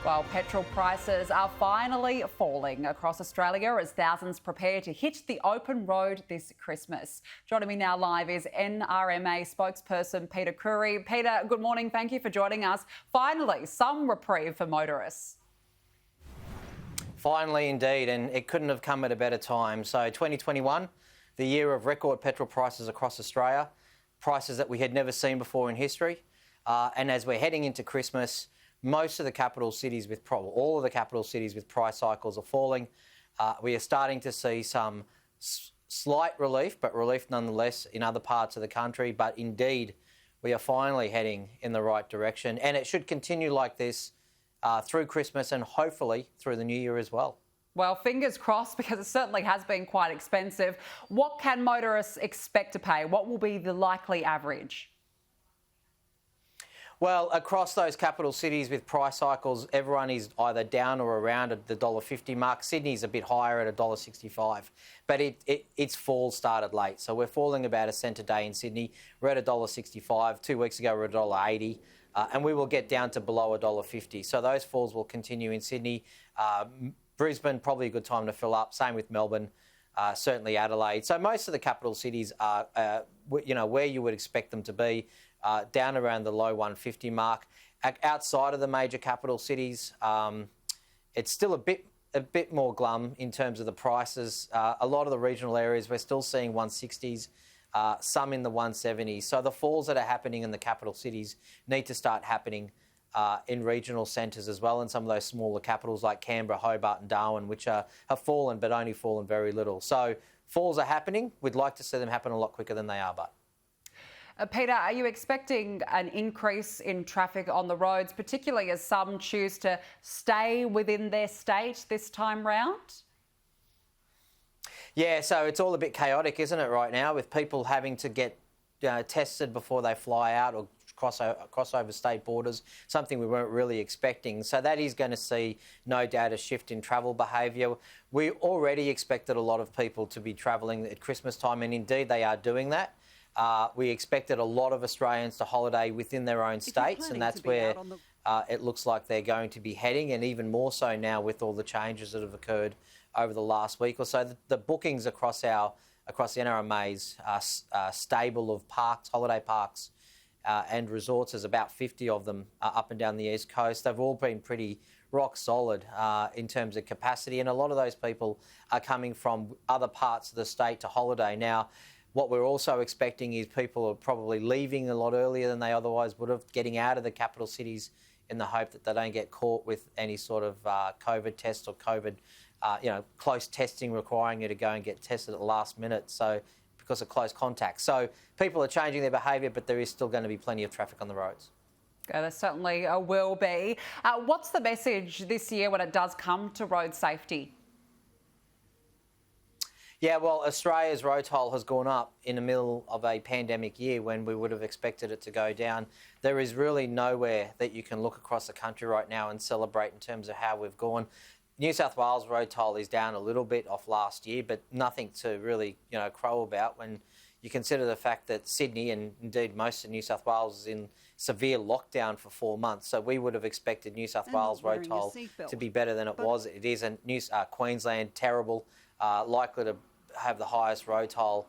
Well, petrol prices are finally falling across Australia as thousands prepare to hit the open road this Christmas. Joining me now live is NRMA spokesperson Peter Khoury. Peter, good morning. Thank you for joining us. Finally, some reprieve for motorists. Finally, indeed, and it couldn't have come at a better time. So 2021, the year of record petrol prices across Australia, prices that we had never seen before in history. And as we're heading into Christmas, most of the capital cities all of the capital cities with price cycles are falling. We are starting to see some slight relief, but relief nonetheless in other parts of the country. But indeed, we are finally heading in the right direction, and it should continue like this through Christmas and hopefully through the new year as well. Well, fingers crossed, because it certainly has been quite expensive. What can motorists expect to pay? What will be the likely average? Well, across those capital cities with price cycles, everyone is either down or around at the $1.50 mark. Sydney's a bit higher at $1.65, but its fall started late. So we're falling about a cent a day in Sydney. We're at $1.65. 2 weeks ago, we were at $1.80, and we will get down to below $1.50. So those falls will continue in Sydney. Brisbane, probably a good time to fill up. Same with Melbourne, certainly Adelaide. So most of the capital cities are, where you would expect them to be. Down around the low 150 mark. Outside of the major capital cities, it's still a bit more glum in terms of the prices. A lot of the regional areas, we're still seeing 160s, some in the 170s. So the falls that are happening in the capital cities need to start happening in regional centres as well, and some of those smaller capitals like Canberra, Hobart and Darwin, which have fallen but only fallen very little. So falls are happening. We'd like to see them happen a lot quicker than they are, but... Peter, are you expecting an increase in traffic on the roads, particularly as some choose to stay within their state this time round? Yeah, so it's all a bit chaotic, isn't it, right now, with people having to get tested before they fly out or cross over state borders, something we weren't really expecting. So that is going to see, no doubt, a shift in travel behaviour. We already expected a lot of people to be travelling at Christmas time, and indeed they are doing that. We expected a lot of Australians to holiday within their own states, and that's where it looks like they're going to be heading, and even more so now with all the changes that have occurred over the last week or so. The bookings across the NRMA's stable of parks, holiday parks and resorts, there's about 50 of them up and down the East Coast. They've all been pretty rock solid in terms of capacity, and a lot of those people are coming from other parts of the state to holiday. Now, what we're also expecting is people are probably leaving a lot earlier than they otherwise would have, getting out of the capital cities in the hope that they don't get caught with any sort of COVID test or COVID, close testing requiring you to go and get tested at the last minute, so because of close contact. So people are changing their behaviour, but there is still going to be plenty of traffic on the roads. There certainly will be. What's the message this year when it does come to road safety? Yeah, well, Australia's road toll has gone up in the middle of a pandemic year when we would have expected it to go down. There is really nowhere that you can look across the country right now and celebrate in terms of how we've gone. New South Wales road toll is down a little bit off last year, but nothing to really, crow about when you consider the fact that Sydney and indeed most of New South Wales is in severe lockdown for 4 months. So we would have expected New South Wales road toll to be better than it was. It is, and Queensland, terrible, likely to have the highest road toll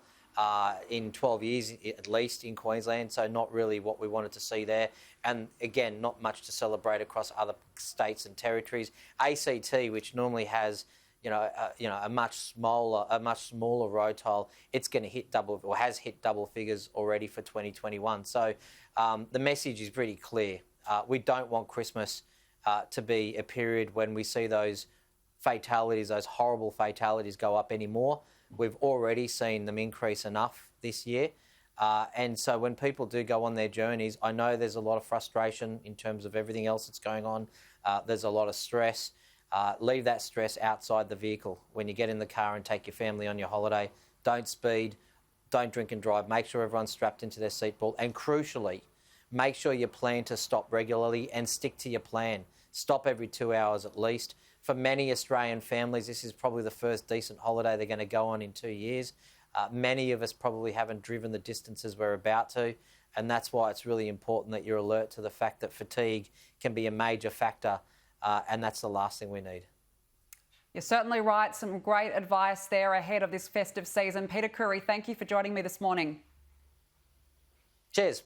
in 12 years at least in Queensland, so not really what we wanted to see there. And again, not much to celebrate across other states and territories. ACT, which normally has a much smaller road toll, it's going to hit has hit double figures already for 2021. So the message is pretty clear. We don't want Christmas to be a period when we see those fatalities, those horrible fatalities, go up anymore. We've already seen them increase enough this year. And so when people do go on their journeys, I know there's a lot of frustration in terms of everything else that's going on. There's a lot of stress. Leave that stress outside the vehicle. When you get in the car and take your family on your holiday, don't speed, don't drink and drive. Make sure everyone's strapped into their seatbelt. And crucially, make sure you plan to stop regularly and stick to your plan. Stop every 2 hours at least. For many Australian families, this is probably the first decent holiday they're going to go on in 2 years. Many of us probably haven't driven the distances we're about to, and that's why it's really important that you're alert to the fact that fatigue can be a major factor and that's the last thing we need. You're certainly right. Some great advice there ahead of this festive season. Peter Khoury, thank you for joining me this morning. Cheers.